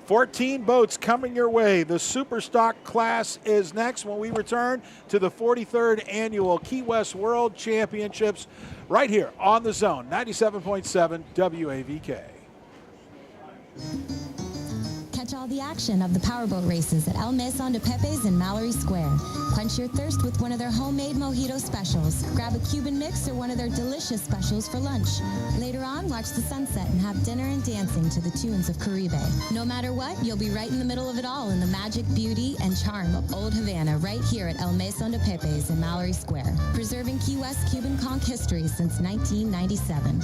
14 boats coming your way. The Superstock class is next when we return to the 43rd Annual Key West World Championships right here on the Zone, 97.7 WAVK. Catch all the action of the powerboat races at El Maison de Pepe's in Mallory Square. Quench your thirst with one of their homemade mojito specials. Grab a Cuban mix or one of their delicious specials for lunch. Later on, watch the sunset and have dinner and dancing to the tunes of Caribe. No matter what, you'll be right in the middle of it all in the magic, beauty, and charm of Old Havana right here at El Maison de Pepe's in Mallory Square. Preserving Key West Cuban conch history since 1997.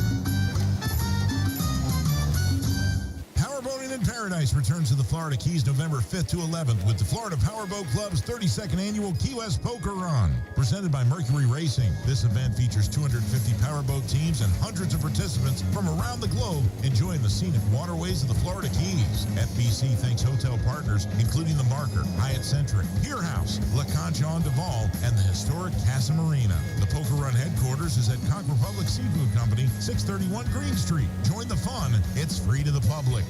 Powerboating in Paradise returns to the Florida Keys November 5th to 11th with the Florida Powerboat Club's 32nd Annual Key West Poker Run. Presented by Mercury Racing, this event features 250 powerboat teams and hundreds of participants from around the globe enjoying the scenic waterways of the Florida Keys. FBC thanks hotel partners, including the Marker, Hyatt Centric, Pier House, La Concha on Duval, and the historic Casa Marina. The Poker Run headquarters is at Conch Republic Seafood Company, 631 Green Street. Join the fun. It's free to the public.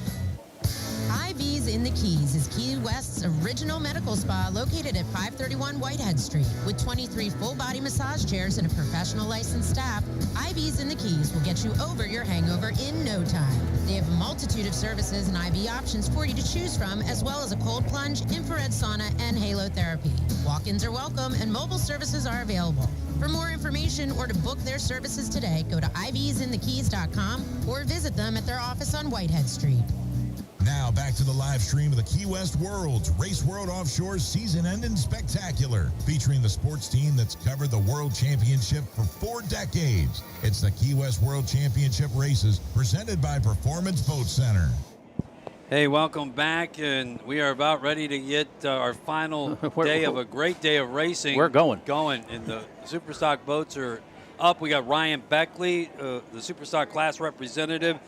IV's in the Keys is Key West's original medical spa located at 531 Whitehead Street. With 23 full-body massage chairs and a professional licensed staff, IV's in the Keys will get you over your hangover in no time. They have a multitude of services and IV options for you to choose from, as well as a cold plunge, infrared sauna, and halo therapy. Walk-ins are welcome and mobile services are available. For more information or to book their services today, go to ivsinthekeys.com or visit them at their office on Whitehead Street. Now back to the live stream of the Key West Worlds Race World Offshore season-ending spectacular, featuring the sports team that's covered the World Championship for 4 decades. It's the Key West World Championship races presented by Performance Boat Center. Hey, welcome back, and we are about ready to get our final day of a great day of racing. We're going, and the Superstock boats are up. We got Ryan Beckley, the Superstock class representative,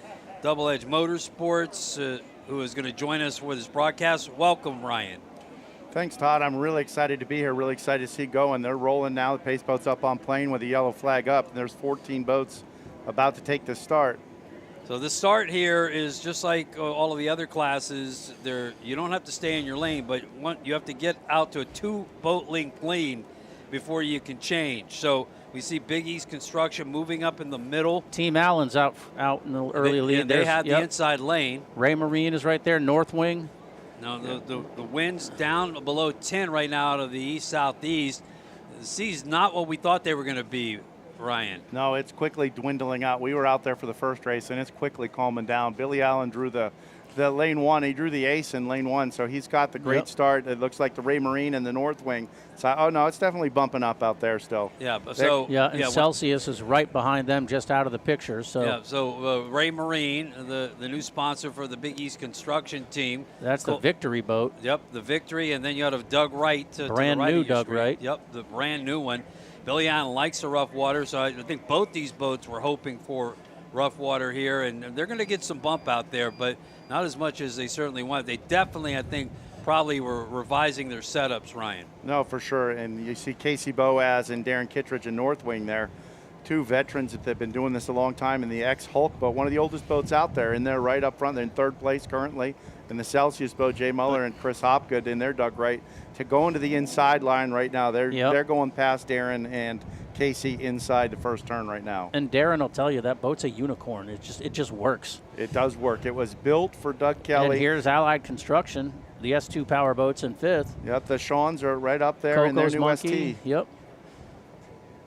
Double Edge Motorsports, who is going to join us for this broadcast. Welcome, Ryan. Thanks, Todd. I'm really excited to be here, really excited to see going. They're rolling now. The pace boat's up on plane with the yellow flag up, and there's 14 boats about to take the start. So the start here is just like all of the other classes. You don't have to stay in your lane, but you have to get out to a 2-boat length lane before you can change. So we see Big East Construction moving up in the middle. Team Allen's out in the early lead. They had the inside lane. Ray Marine is right there, North Wing. No, the wind's down below 10 right now out of the east-southeast. The sea's not what we thought they were going to be, Ryan. No, it's quickly dwindling out. We were out there for the first race, and it's quickly calming down. Billy Allen drew the lane 1. He drew the ace in lane 1, so he's got the great start. It looks like the Ray Marine and the North Wing. So, oh, no, it's definitely bumping up out there still. Yeah, Celsius is right behind them, just out of the picture. So Ray Marine, the new sponsor for the Big East Construction team. That's the Victory boat. Yep, the Victory, and then you have Doug Wright. Brand new Doug Wright. Yep, the brand new one. Billy Allen likes the rough water, so I think both these boats were hoping for rough water here, and they're going to get some bump out there, but not as much as they certainly want. They definitely, I think, probably were revising their setups, Ryan. No, for sure. And you see Casey Boaz and Darren Kittredge in North Wing there. 2 veterans that have been doing this a long time in the ex-Hulk boat, one of the oldest boats out there, and they're right up front. They're in 3rd place currently. In the Celsius boat, Jay Muller and Chris Hopgood in their Doug Wright to go into the inside line right now. They're going past Darren and Casey inside the first turn right now. And Darren will tell you that boat's a unicorn. It just works. It does work. It was built for Doug Kelly. And here's Allied Construction, the S2 power boats in 5th. Yep, the Shawns are right up there Coco's in their new Monkey. ST. Yep.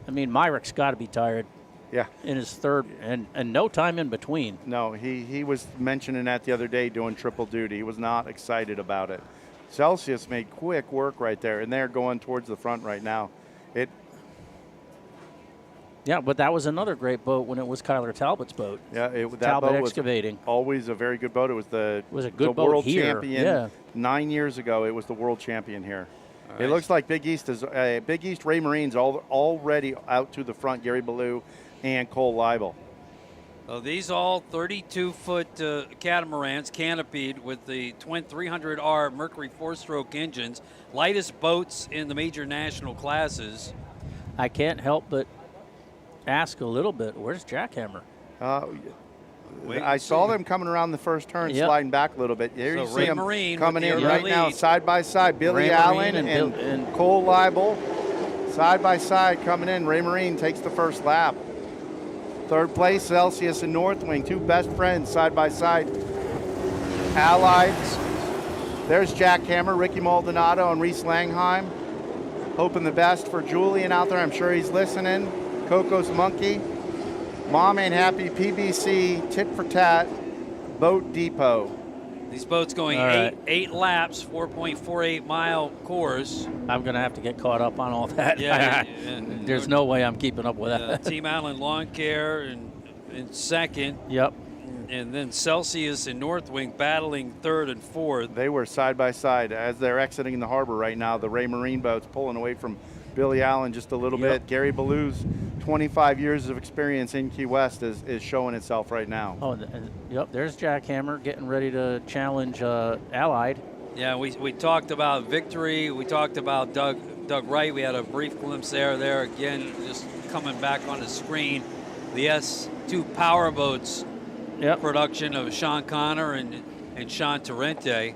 I mean, Myrick's got to be tired. Yeah. In his 3rd, and no time in between. No, he was mentioning that the other day doing triple duty. He was not excited about it. Celsius made quick work right there, and they're going towards the front right now. Yeah, but that was another great boat when it was Kyler Talbot's boat. Yeah, that Talbot boat Excavating. Was always a very good boat. It was the good boat world here. champion. Yeah. 9 years ago, it was the world champion here. Right. It looks like Big East Ray Marine's already out to the front. Gary Ballou and Cole Leibel. So these all 32-foot catamarans, canopied with the twin 300R Mercury 4-stroke engines, lightest boats in the major national classes. I can't help but ask a little bit, where's Jackhammer? I saw them coming around the first turn, sliding back a little bit. Here So you see Ray them Marine coming in with the right early now, lead. side by side. Billy Ray Allen Marine and Cole Leibel, side by side coming in. Ray Marine takes the first lap. Third place, Celsius and Northwing, two best friends side by side. Allied. There's Jack Hammer, Ricky Maldonado, and Reese Langheim. Hoping the best for Julian out there. I'm sure he's listening. Coco's Monkey. Mom Ain't Happy, PBC, Tit for Tat, Boat Depot. These boats going eight laps, 4.48 mile course. I'm going to have to get caught up on all that. Yeah, There's no way I'm keeping up with that. Team Allen Lawn Care in second. Yep. And then Celsius and Northwing battling third and fourth. They were side by side as they're exiting the harbor right now. The Ray Marine boat's pulling away from Billy Allen just a little bit. Gary Ballew's 25 years of experience in Key West is showing itself right now. Oh, yep. There's Jack Hammer getting ready to challenge Allied. Yeah, we talked about Victory. We talked about Doug Wright. We had a brief glimpse there again, just coming back on the screen. The S2 Powerboats production of Sean Connor and Sean Torrente.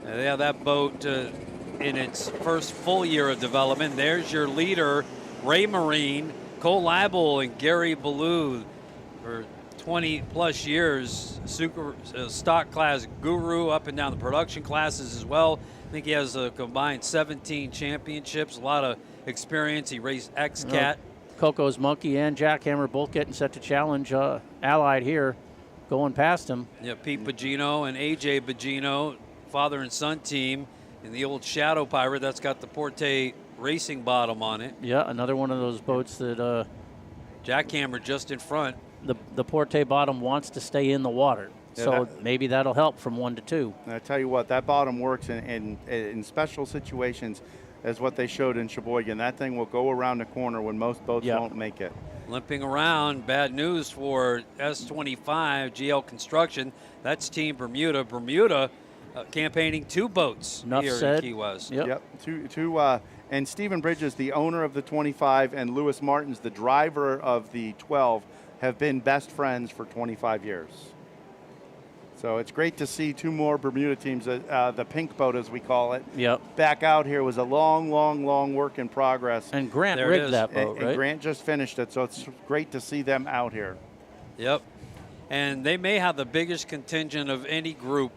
They have that boat in its first full year of development. There's your leader, Ray Marine, Cole Leibel, and Gary Ballew for 20 plus years. Stock class guru up and down the production classes as well. I think he has a combined 17 championships, a lot of experience. He raced X-Cat. Coco's Monkey and Jack Hammer both getting set to challenge Allied here, going past him. Yeah, Pete Bogino and AJ Bogino, father and son team, in the old Shadow Pirate that's got the Porte Racing bottom on it. Yeah, another one of those boats that Jack Hammer just in front. The Porte bottom wants to stay in the water, so maybe that'll help from 1 to 2. And I tell you what, that bottom works in special situations, as what they showed in Sheboygan. That thing will go around the corner when most boats won't make it. Limping around, bad news for S25 GL Construction. That's Team Bermuda. Bermuda campaigning 2 boats in Key West. Yep. Two. And Stephen Bridges, the owner of the 25, and Lewis Martins, the driver of the 12, have been best friends for 25 years. So it's great to see 2 more Bermuda teams, the pink boat as we call it. Yep. Back out here. Was a long work in progress. And Grant rigged that boat, right? And Grant just finished it, so it's great to see them out here. Yep. And they may have the biggest contingent of any group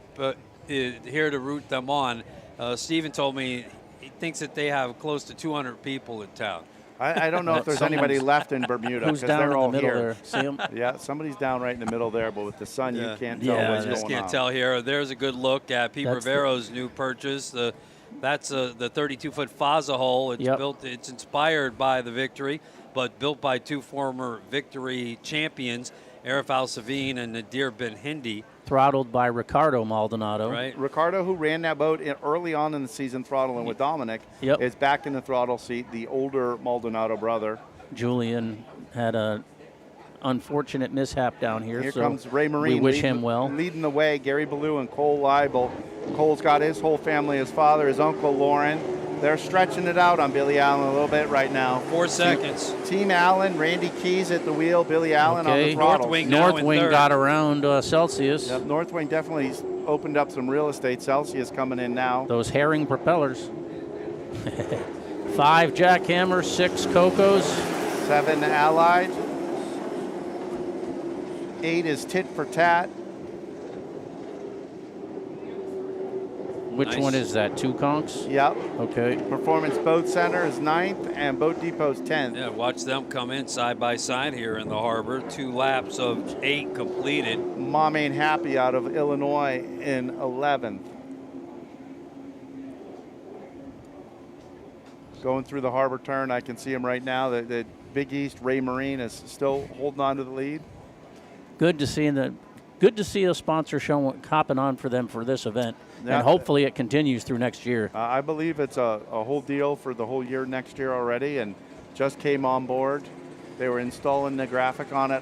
here to root them on. Steven told me he thinks that they have close to 200 people in town. I don't know if there's anybody left in Bermuda, who's because down they're in all the middle here. there. See them? Yeah, somebody's down right in the middle there, but with the sun, you can't tell what's going on. Just can't tell here. There's a good look at Pete Rivero's new purchase. That's the 32-foot Faza hull. It's built. It's inspired by the Victory, but built by 2 former Victory champions, Arif Al-Savine and Nadir Ben Hindi. Throttled by Ricardo Maldonado. Right. Ricardo, who ran that boat early on in the season, throttling with Dominic, is back in the throttle seat, the older Maldonado brother. Julian had a unfortunate mishap down here. Here so comes Ray Marine. We wish him well. Leading the way, Gary Ballew and Cole Leibel. Cole's got his whole family, his father, his uncle Lauren. They're stretching it out on Billy Allen a little bit right now. 4 seconds. Team Allen, Randy Keys at the wheel, Billy Allen on the throttle. Northwing got around Celsius. Yep, Northwing definitely opened up some real estate. Celsius coming in now. Those herring propellers. 5 Jack Hammer, 6 Cocos. 7 Allied. 8 is Tit for Tat. Which one is that? 2 conchs? Yep. Okay. Performance Boat Center is 9th and Boat Depot's 10th. Yeah, watch them come in side by side here in the harbor. 2 laps of 8 completed. Mom Ain't Happy out of Illinois in 11th. Going through the harbor turn, I can see him right now. The Big East, Ray Marine, is still holding on to the lead. Good to see a sponsor hopping on for them for this event. And hopefully it continues through next year. I believe it's a whole deal for the whole year next year already, and just came on board. They were installing the graphic on it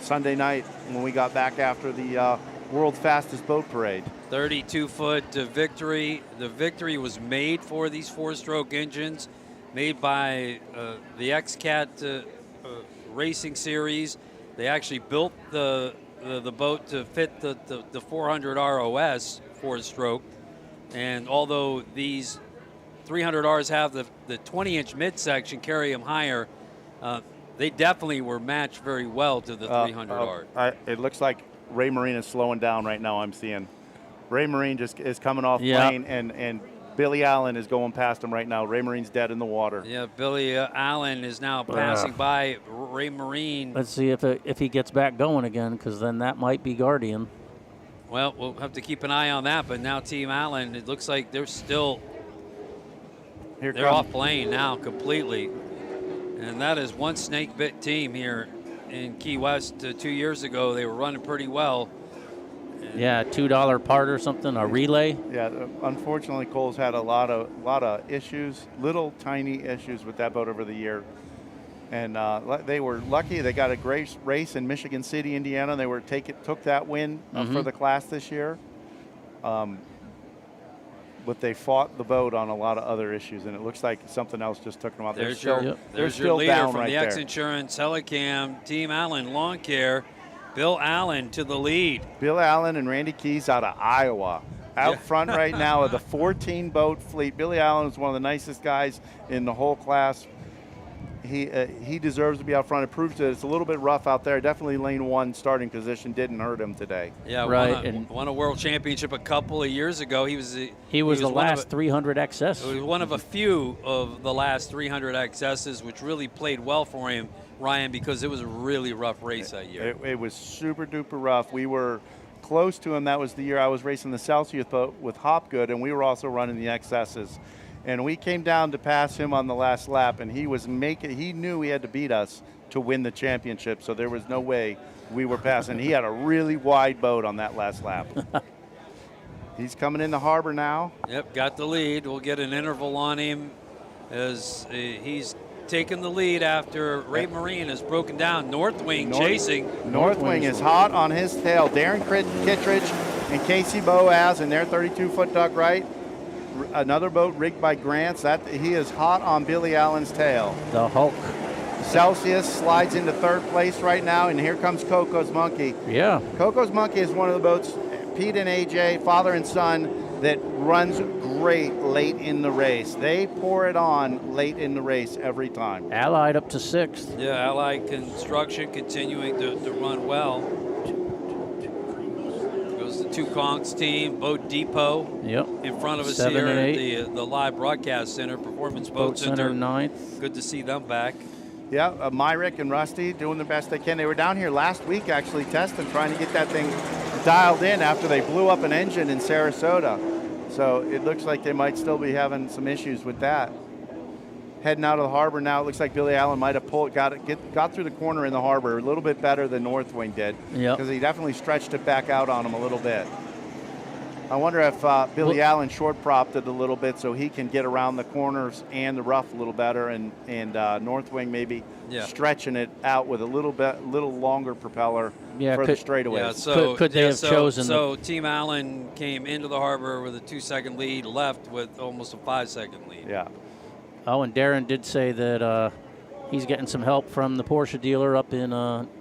Sunday night when we got back after the world's fastest boat parade. 32-foot Victory. The Victory was made for these 4-stroke engines, made by the X-Cat Racing Series. They actually built the the boat to fit the 400 ROS 4-stroke. And although these 300Rs have the 20-inch midsection, carry them higher, they definitely were matched very well to the 300R. It looks like Ray Marine is slowing down right now, I'm seeing. Ray Marine just is coming off Yeah. plane, and Billy Allen is going past him right now. Ray Marine's dead in the water. Yeah, Billy Allen is now passing by Ray Marine. Let's see if he gets back going again, because then that might be Guardian. Well, we'll have to keep an eye on that. But now Team Allen, it looks like they're still they're off plane now completely. And that is one snake bit team here in Key West. 2 years ago, they were running pretty well. Yeah, $2 part or something, a relay. Yeah, unfortunately, Cole's had a lot of issues, little tiny issues with that boat over the year. And they were lucky. They got a great race in Michigan City, Indiana. They took that win for the class this year. But they fought the boat on a lot of other issues, and it looks like something else just took them out. There's they're your still leader down from right the there. X Insurance Helicam, Team Allen Lawn Care. Bill Allen to the lead. Bill Allen and Randy Keys out of Iowa. Out front right now of the 14-boat fleet. Billy Allen is one of the nicest guys in the whole class. He deserves to be out front. It proves that it's a little bit rough out there. Definitely lane 1 starting position didn't hurt him today. Yeah, right. won a world championship a couple of years ago. He was the last 300 XS. He was one of a few of the last 300 XSs, which really played well for him, Ryan, because it was a really rough race that year. It was super duper rough. We were close to him. That was the year I was racing the Celsius boat with Hopgood, and we were also running the XSs. And we came down to pass him on the last lap, and he knew he had to beat us to win the championship, so there was no way we were passing. He had a really wide boat on that last lap. He's coming in the harbor now. Yep, got the lead. We'll get an interval on him as he's taken the lead after Ray Marine has broken down. Northwing chasing. Northwing is hot on his tail. Darren Kittredge and Casey Boaz in their 32-foot duck right. Another boat rigged by Grants. He is hot on Billy Allen's tail. The Hulk. Celsius slides into 3rd place right now, and here comes Coco's Monkey. Yeah. Coco's Monkey is one of the boats, Pete and AJ, father and son, that runs great late in the race. They pour it on late in the race every time. Allied up to 6th. Yeah, Allied Construction continuing to run well. Goes the 2 Conks team, Boat Depot. Yep. In front of us 7 here and at 8. the live broadcast center, Performance Boat Center 9th. Good to see them back. Yeah, Myrick and Rusty doing the best they can. They were down here last week actually testing, trying to get that thing dialed in after they blew up an engine in Sarasota. So it looks like they might still be having some issues with that. Heading out of the harbor now, it looks like Billy Allen might have got through the corner in the harbor a little bit better than Northwing did. Yep. Because he definitely stretched it back out on him a little bit. I wonder if Billy Allen short propped it a little bit so he can get around the corners and the rough a little better, and Northwing maybe stretching it out with a little longer propeller for the straightaways. Yeah, so could they have chosen? So Team Allen came into the harbor with a 2-second lead, left with almost a 5-second lead. Yeah. Oh, and Darren did say that he's getting some help from the Porsche dealer up in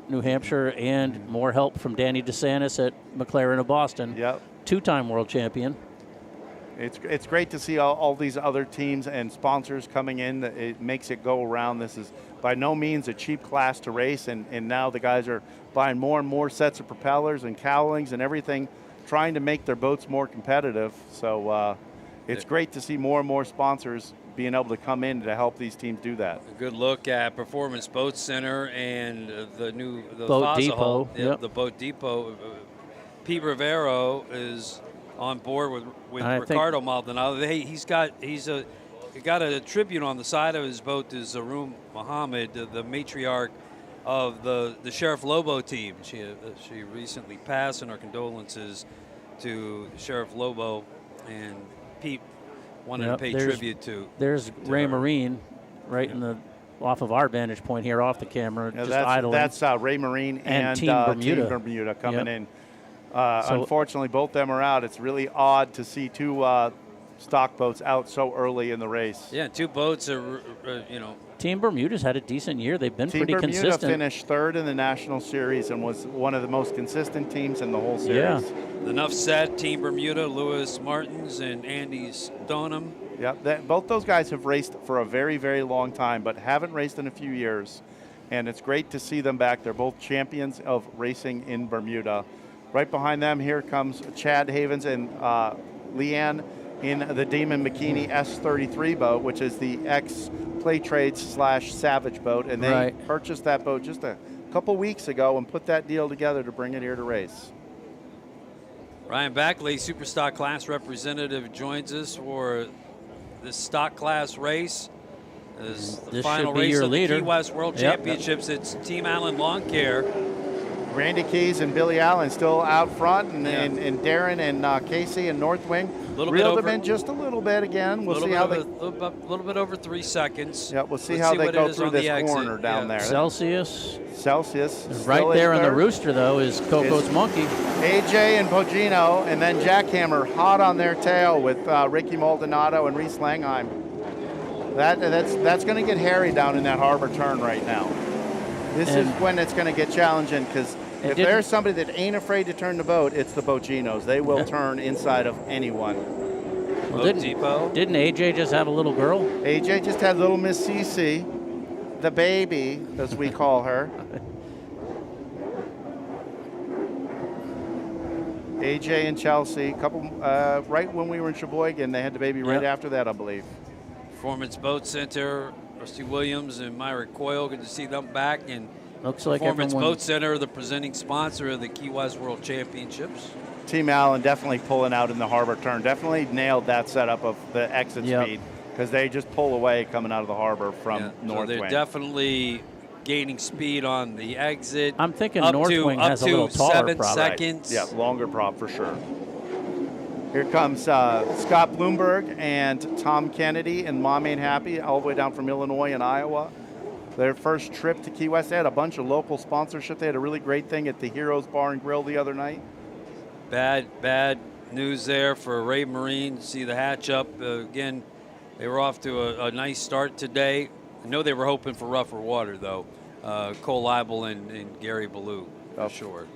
New Hampshire, and more help from Danny DeSantis at McLaren of Boston. Yep. 2-time world champion. It's great to see all these other teams and sponsors coming in. It makes it go around. This is by no means a cheap class to race, and now the guys are buying more and more sets of propellers and cowlings and everything, trying to make their boats more competitive. So it's great to see more and more sponsors being able to come in to help these teams do that. A good look at Performance Boat Center and the Boat Fazza Depot. Hull. Yep. The Boat Depot. Pete Rivero is on board with Ricardo Maldonado. He's got a tribute on the side of his boat to Zaroom Muhammad, the matriarch of the Sheriff Lobo team. She recently passed, and our condolences to Sheriff Lobo, and Pete wanted to pay tribute to. There's Ray Marine right in the off of our vantage point here off the camera, just idling. That's Ray Marine and Team Bermuda coming in. Unfortunately, both of them are out. It's really odd to see two stock boats out so early in the race. Yeah, 2 boats are, Team Bermuda's had a decent year. They've been Team pretty Bermuda consistent. finished 3rd in the National Series and was one of the most consistent teams in the whole series. Yeah. enough said. Team Bermuda, Lewis Martins and Andy Stoneham. Yep, both those guys have raced for a very, very long time, but haven't raced in a few years. And it's great to see them back. They're both champions of racing in Bermuda. Right behind them, here comes Chad Havens and Leanne in the Demon Bikini S33 boat, which is the ex-Play Trades / Savage boat. And they purchased that boat just a couple weeks ago and put that deal together to bring it here to race. Ryan Backley, Superstock class representative, joins us for this stock class race. This is the final race of the Key West World Championships. It's Team Allen Lawn Care. Randy Keys and Billy Allen still out front, and Darren and Casey in North Wing. Reeled them in just a little bit again. We'll see how they. A little bit over 3 seconds. Yeah, we'll see how they go through this corner down there. Celsius. Right there on the rooster, though, is Coco's Monkey. AJ and Bogino, and then Jackhammer hot on their tail with Ricky Maldonado and Reese Langheim. That's going to get hairy down in that harbor turn right now. This is when it's going to get challenging, because if there's somebody that ain't afraid to turn the boat, it's the Boginos. They will turn inside of anyone. Well, didn't AJ just have a little girl? AJ just had little Miss Cece, the baby, as we call her. AJ and Chelsea, right when we were in Sheboygan, they had the baby right after that, I believe. Performance Boat Center, Rusty Williams and Myra Coyle, good to see them back. And looks like Performance Boat Center, the presenting sponsor of the Key West World Championships. Team Allen definitely pulling out in the harbor turn. Definitely nailed that setup of the exit speed, because they just pull away coming out of the harbor from North Wing. So they're definitely gaining speed on the exit. I'm thinking North Wing has a little taller 7 prop. seconds. Yeah, longer prop for sure. Here comes Scott Bloomberg and Tom Kennedy and Mom Ain't Happy, all the way down from Illinois and Iowa. Their first trip to Key West. They had a bunch of local sponsorship. They had a really great thing at the Heroes Bar and Grill the other night. Bad news there for Ray Marine. See the hatch up. Again, they were off to a nice start today. I know they were hoping for rougher water, though. Cole Leibel and Gary Ballou, for sure.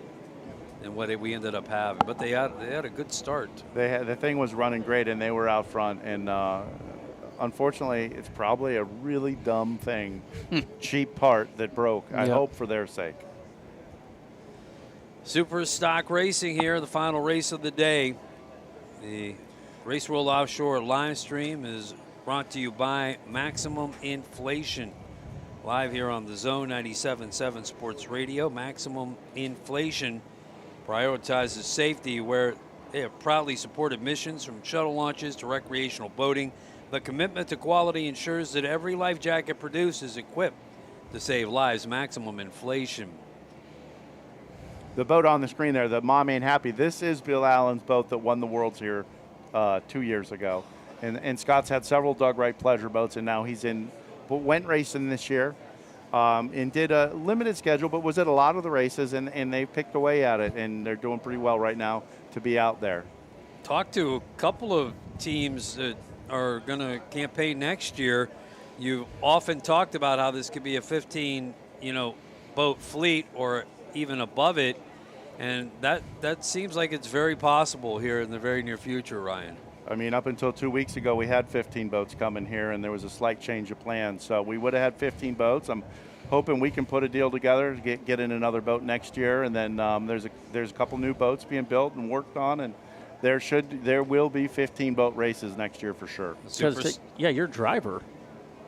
And what we ended up having. But they had a good start. The thing was running great, and they were out front. And unfortunately, it's probably a really dumb thing, cheap part that broke. I hope for their sake. Superstock Racing here, the final race of the day. The Race World Offshore live stream is brought to you by Maximum Inflation. Live here on the Zone 97.7 Sports Radio. Maximum Inflation prioritizes safety, where they have proudly supported missions from shuttle launches to recreational boating. The commitment to quality ensures that every life jacket produced is equipped to save lives. Maximum Inflation. The boat on the screen there, the Mom Ain't Happy, this is Bill Allen's boat that won the Worlds here 2 years ago. And Scott's had several Doug Wright pleasure boats, and now he's went racing this year. And did a limited schedule, but was at a lot of the races, and they picked away at it, and they're doing pretty well right now to be out there. Talked to a couple of teams that are going to campaign next year. You've often talked about how this could be a 15, boat fleet or even above it, and that seems like it's very possible here in the very near future, Ryan. I mean, up until 2 weeks ago, we had 15 boats coming here, and there was a slight change of plans. So we would have had 15 boats. I'm hoping we can put a deal together to get in another boat next year. And then there's a couple new boats being built and worked on, and there will be 15 boat races next year for sure. Because your driver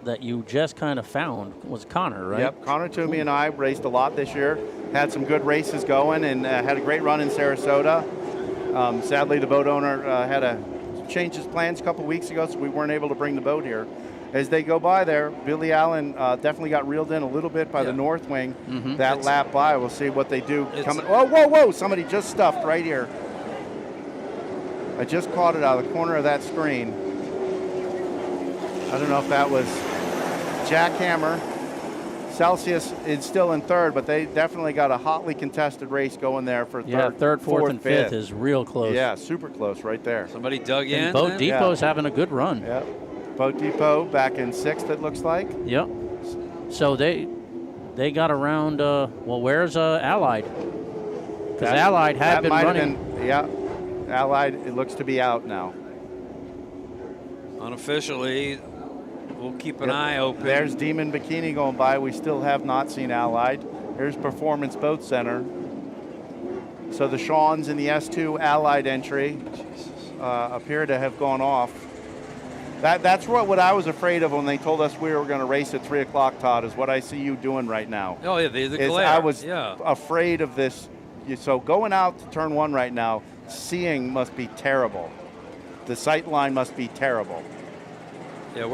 that you just kind of found was Connor, right? Yep, Connor Toomey and I raced a lot this year. Had some good races going, and had a great run in Sarasota. Sadly, the boat owner had to change his plans a couple weeks ago, so we weren't able to bring the boat here. As they go by there, Billy Allen definitely got reeled in a little bit by the North Wing. That lap by, we'll see what they do. Coming. Oh, whoa! Somebody just stuffed right here. I just caught it out of the corner of that screen. I don't know if that was Jackhammer Celsius is still in third, but they definitely got a hotly contested race going there for third, fourth, and fifth is real close. Yeah, super close right there. Somebody dug in. And Boat then? Depot's having a good run. Yeah. Boat Depot back in sixth, it looks like. Yep. So they got around. Well, where's Allied? Because Allied had been running. Allied. It looks to be out now. Unofficially, we'll keep an eye open. There's Demon Bikini going by. We still have not seen Allied. Here's Performance Boat Center. So the Shawns in the S2 Allied entry appear to have gone off. That's what I was afraid of when they told us we were going to race at 3 o'clock, Todd, is what I see you doing right now. Oh, yeah, the glare. I was afraid of this. So going out to turn 1 right now, seeing must be terrible. The sight line must be terrible. Yeah,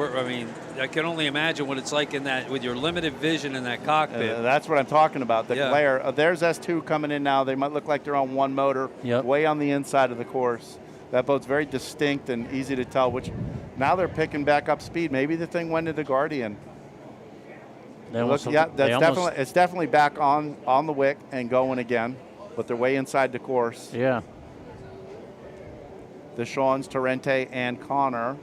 I can only imagine what it's like in that with your limited vision in that cockpit. That's what I'm talking about. The glare. There's S2 coming in now. They might look like they're on one motor, way on the inside of the course. That boat's very distinct and easy to tell. Which now they're picking back up speed. Maybe the thing went to the Guardian. It's definitely back on the wick and going again, but they're way inside the course. Yeah. The Shawns, Torrente, and Connor.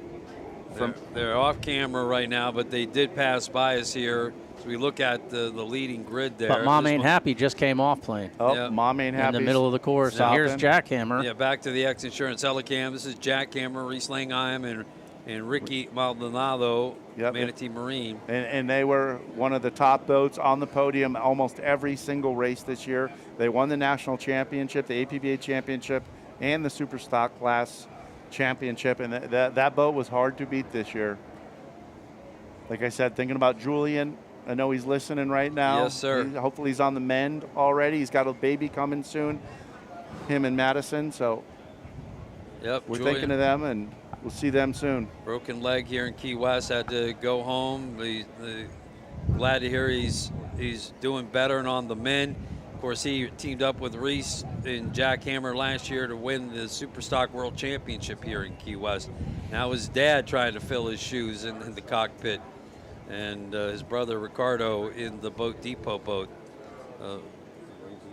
They're off camera right now, but they did pass by us here. So we look at the leading grid there. But Mom Ain't Happy just came off plane. Mom Ain't Happy. In the middle of the course. And here's Jackhammer. Yeah, back to the X Insurance Helicam. This is Jackhammer, Reese Langheim, and Ricky Maldonado, Manatee Marine. And they were one of the top boats on the podium almost every single race this year. They won the national championship, the APBA championship, and the Superstock class championship, and that boat was hard to beat this year. Like I said, thinking about Julian, I know he's listening right now. Yes, sir. Hopefully he's on the mend already. He's got a baby coming soon, him and Madison, so we're Julian, thinking of them, and we'll see them soon. Broken leg here in Key West, had to go home. Glad to hear he's doing better and on the mend. Of course, he teamed up with Reese and Jackhammer last year to win the Superstock World Championship here in Key West. Now his dad trying to fill his shoes in the cockpit, and his brother Ricardo in the Boat Depot boat.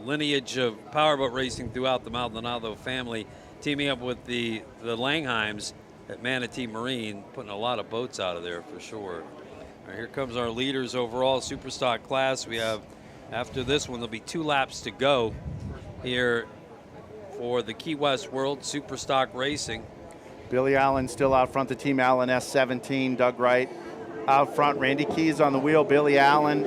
Lineage of powerboat racing throughout the Maldonado family, teaming up with the Langheims at Manatee Marine, putting a lot of boats out of there for sure. All right, here comes our leaders overall, Superstock class. We have, after this one, there'll be 2 laps to go here for the Key West World Superstock Racing. Billy Allen still out front. The Team Allen S17, Doug Wright out front. Randy Keys on the wheel. Billy Allen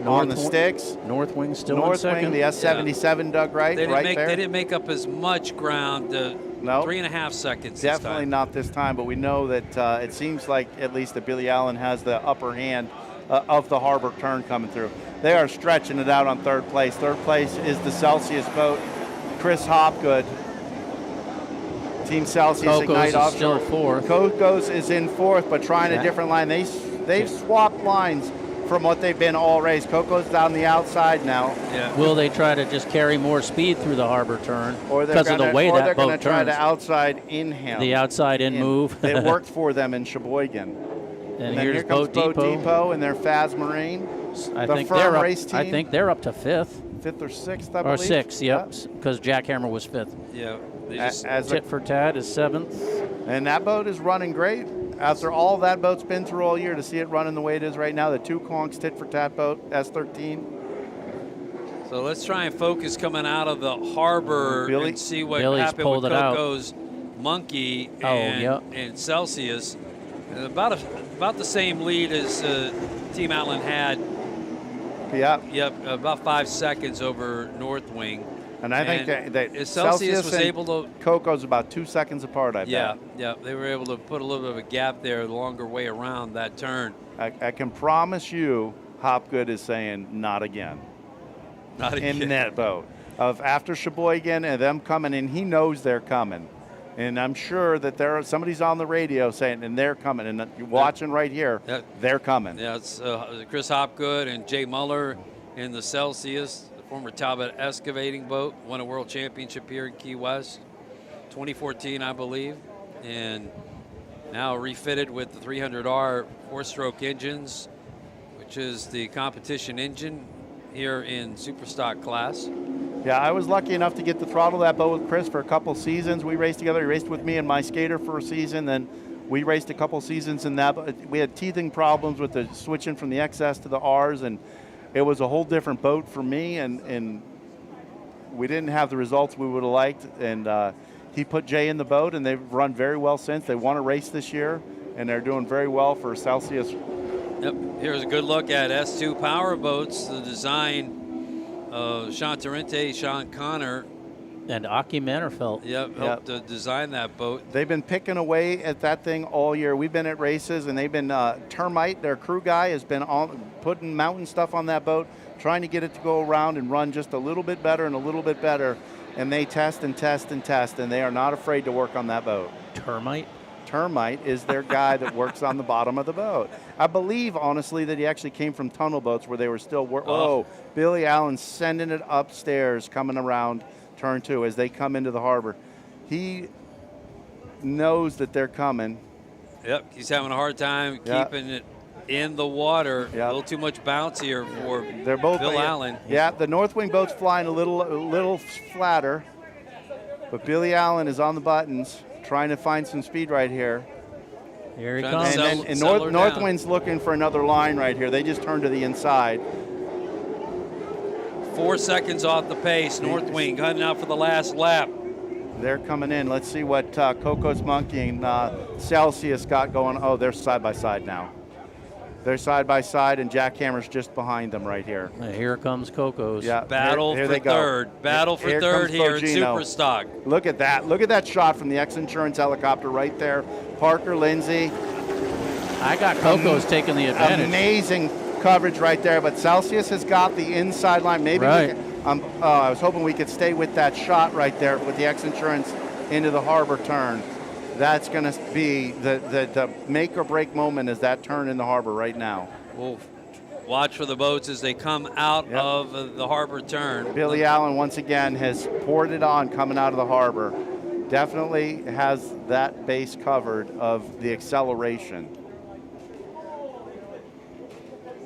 on the sticks. North Wing still North in second. Wing, the S77, Doug Wright, They there. didn't make up as much ground. 3.5 seconds. Definitely not this time, but we know that it seems like at least that Billy Allen has the upper hand of the harbor turn coming through. They are stretching it out on third place. Third place is the Celsius boat. Chris Hopgood. Team Celsius Cocos Ignite is Offshore. still fourth. Cocos is in fourth, but trying a different line. They've swapped lines from what they've been all race. Cocos down the outside now. Yeah. Will they try to just carry more speed through the harbor turn because of the way that boat turns? Or they're going to try to outside in him. The outside in move. It worked for them in Sheboygan. And then here's here comes Boat Depot and their Faz Marine. I the think Firm they're up, race team. I think they're up to fifth. Fifth or sixth, I or believe. Sixth, yep, because Jackhammer was fifth. Yeah. Tit for Tat is seventh. And that boat is running great. After all that boat's been through all year, to see it running the way it is right now, the 2 Conks Tit for Tat boat, S13. So let's try and focus coming out of the harbor and see what happened with Coco's Monkey and Celsius. And about the same lead as Team Allen had. Yep, about 5 seconds over North Wing. And I think that Celsius was able to. Coco's about 2 seconds apart, I bet. Yeah, they were able to put a little bit of a gap there, the longer way around that turn. I can promise you, Hopgood is saying, not again. Not again. In that boat. After Sheboygan and them coming in, he knows they're coming. And I'm sure that somebody's on the radio saying, and they're coming. And you're watching right here, they're coming. Yeah, it's Chris Hopgood and Jay Muller in the Celsius. Former Talbot excavating boat, won a world championship here in Key West, 2014, I believe, and now refitted with the 300R 4-stroke engines which is the competition engine here in Superstock class. Yeah, I was lucky enough to get to throttle that boat with Chris for a couple seasons. We raced together. He raced with me and my skater for a season. Then we raced a couple seasons in that. We had teething problems with the switching from the XS to the Rs, and it was a whole different boat for me. And we didn't have the results we would have liked. And he put Jay in the boat, and they've run very well since. They won a race this year, and they're doing very well for Celsius. Yep. Here's a good look at S2 power boats. The design of Sean Torrente, Sean Connor, And Aki Mannerfelt. helped to design that boat. They've been picking away at that thing all year. We've been at races, and they've been Termite, their crew guy, has been putting mountain stuff on that boat, trying to get it to go around and run just a little bit better and a little bit better. And they test and test and test, and they are not afraid to work on that boat. Termite? Termite is their guy that works on the bottom of the boat. I believe, honestly, that he actually came from tunnel boats where they were still working. Oh, Billy Allen sending it upstairs, coming around turn 2 as they come into the harbor. He knows that they're coming. Yep, he's having a hard time keeping it in the water. A little too much bounce here for Bill Allen. Yeah, the North Wing boat's flying a little flatter, but Billy Allen is on the buttons, trying to find some speed right here. Here he comes. And North Wind's looking for another line right here. They just turned to the inside. 4 seconds off the pace. North Wing heading out for the last lap. They're coming in. Let's see what Coco's Monkey and Celsius got going. Oh, they're side by side now. They're side by side, and Jackhammer's just behind them right here. And here comes Coco's. Yeah, Battle here for they go. third. Battle for third here in Superstock. Look at that. Look at that shot from the X Insurance helicopter right there. Parker Lindsay. I got Coco's taking the advantage. Amazing coverage right there, but Celsius has got the inside line. Maybe right. I was hoping we could stay with that shot right there with the X Insurance into the harbor turn. That's going to be the make or break moment is that turn in the harbor right now. We'll watch for the boats as they come out of the harbor turn. Billy Allen once again has poured it on coming out of the harbor. Definitely has that base covered of the acceleration.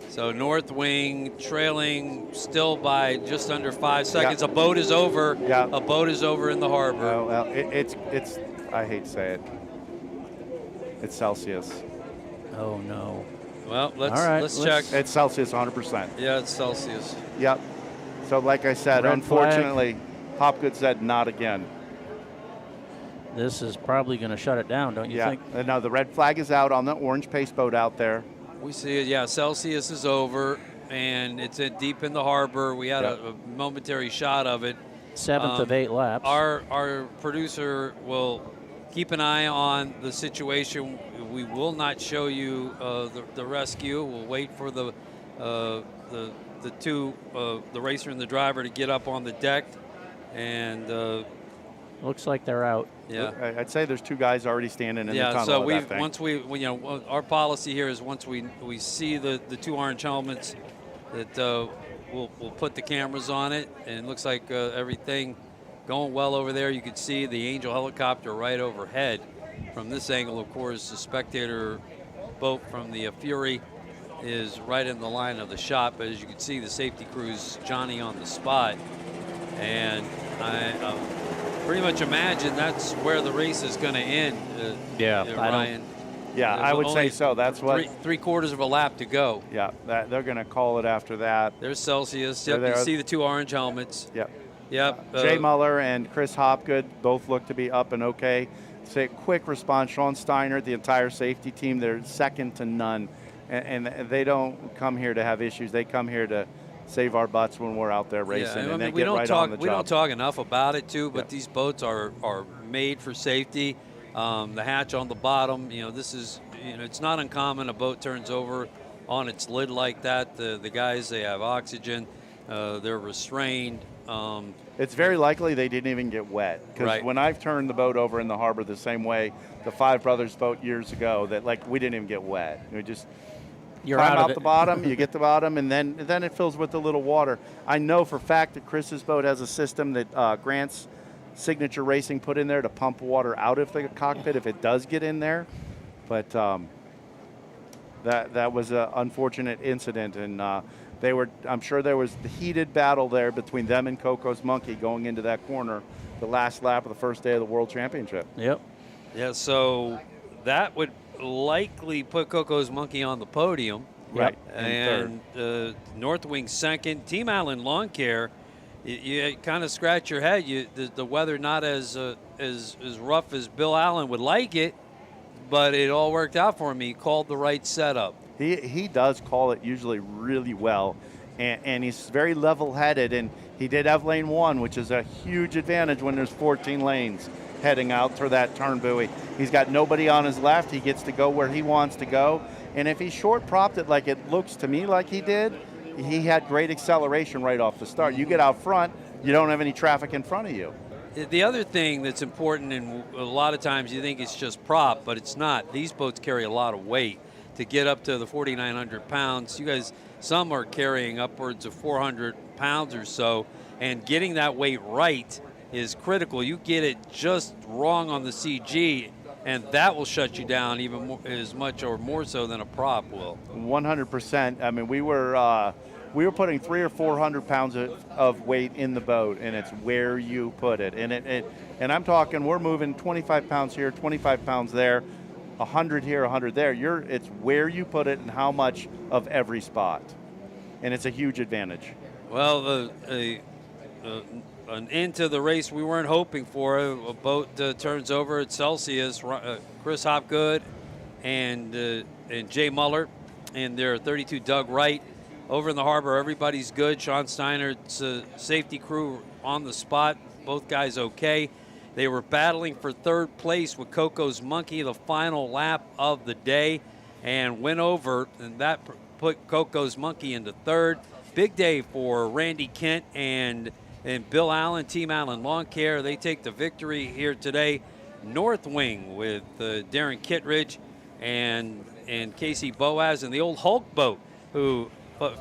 So North Wing trailing still by just under 5 seconds. A boat is over. A boat is over in the harbor. Oh, well, it's I hate to say it. It's Celsius. Oh no. Well, let's check. It's Celsius 100%. Yeah, it's Celsius. Yep. So like I said, Red unfortunately, Hopgood said not again. This is probably going to shut it down, don't you think? Yeah. No, the red flag is out on the orange pace boat out there. We see it. Yeah, Celsius is over, and it's deep in the harbor. We had a momentary shot of it. 7th of 8 laps. Our producer will keep an eye on the situation. We will not show you the rescue. We'll wait for the two, the racer and the driver, to get up on the deck, and looks like they're out. Yeah, I'd say there's 2 guys already standing in the tunnel. So of that thing. once we our policy here is once we see the 2 orange helmets, that we'll put the cameras on it, and it looks like everything going well over there. You can see the Angel helicopter right overhead. From this angle, of course, the spectator boat from the Fury is right in the line of the shot, but as you can see, the safety crew's Johnny on the spot, and I pretty much imagine that's where the race is going to end. Ryan. Yeah, I would say so. That's what 3/4 of a lap to go. Yeah, they're going to call it after that. There's Celsius. Yep, you see the 2 orange helmets. Yep. Jay Muller and Chris Hopgood both look to be up and okay. Say quick response. Sean Steiner, the entire safety team, they're second to none, and they don't come here to have issues. They come here to save our butts when we're out there racing, and they get right on the job. We don't talk enough about it too, but these boats are made for safety. The hatch on the bottom, this is, it's not uncommon a boat turns over on its lid like that. The guys, they have oxygen, they're restrained. It's very likely they didn't even get wet, because when I've turned the boat over in the harbor the same way, the Five Brothers boat years ago, that we didn't even get wet. We just climb out the bottom, you get the bottom, and then it fills with a little water. I know for a fact that Chris's boat has a system that Grant's Signature Racing put in there to pump water out of the cockpit if it does get in there. But that was an unfortunate incident, and I'm sure there was the heated battle there between them and Coco's Monkey going into that corner, the last lap of the first day of the World Championship. Yep. Yeah, so that would likely put Coco's Monkey on the podium. Right. And North Wing second. Team Allen Lawn Care, you kind of scratch your head. The weather not as rough as Bill Allen would like it, but it all worked out for him. He called the right setup. He does call it usually really well, and he's very level-headed, and he did have lane 1, which is a huge advantage when there's 14 lanes heading out through that turn buoy. He's got nobody on his left. He gets to go where he wants to go, and if he short-propped it like it looks to me like he did, he had great acceleration right off the start. You get out front, you don't have any traffic in front of you. The other thing that's important, and a lot of times you think it's just prop, but it's not. These boats carry a lot of weight. To get up to the 4,900 pounds, you guys, some are carrying upwards of 400 pounds or so, and getting that weight right is critical. You get it just wrong on the CG, and that will shut you down even more, as much or more so than a prop will. 100%. I mean, we were putting 300 or 400 pounds of weight in the boat, and it's where you put it. And I'm talking, we're moving 25 pounds here, 25 pounds there, 100 here, 100 there. It's where you put it and how much of every spot, and it's a huge advantage. Well, an end to the race we weren't hoping for. A boat turns over at Celsius. Chris Hopgood and Jay Muller and their 32 Doug Wright over in the harbor. Everybody's good. Sean Steiner's safety crew on the spot. Both guys okay. They were battling for third place with Coco's Monkey the final lap of the day and went over, and that put Coco's Monkey into third. Big day for Randy Kent and Bill Allen, Team Allen Lawn Care. They take the victory here today. North Wing with Darren Kittredge and Casey Boaz and the old Hulk boat, who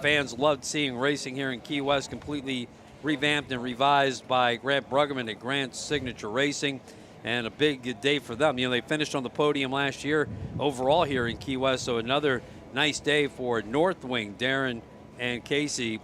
fans loved seeing racing here in Key West, completely revamped and revised by Grant Bruggeman at Grant Signature Racing, and a big day for them. You know, they finished on the podium last year overall here in Key West, so another nice day for North Wing, Darren and Casey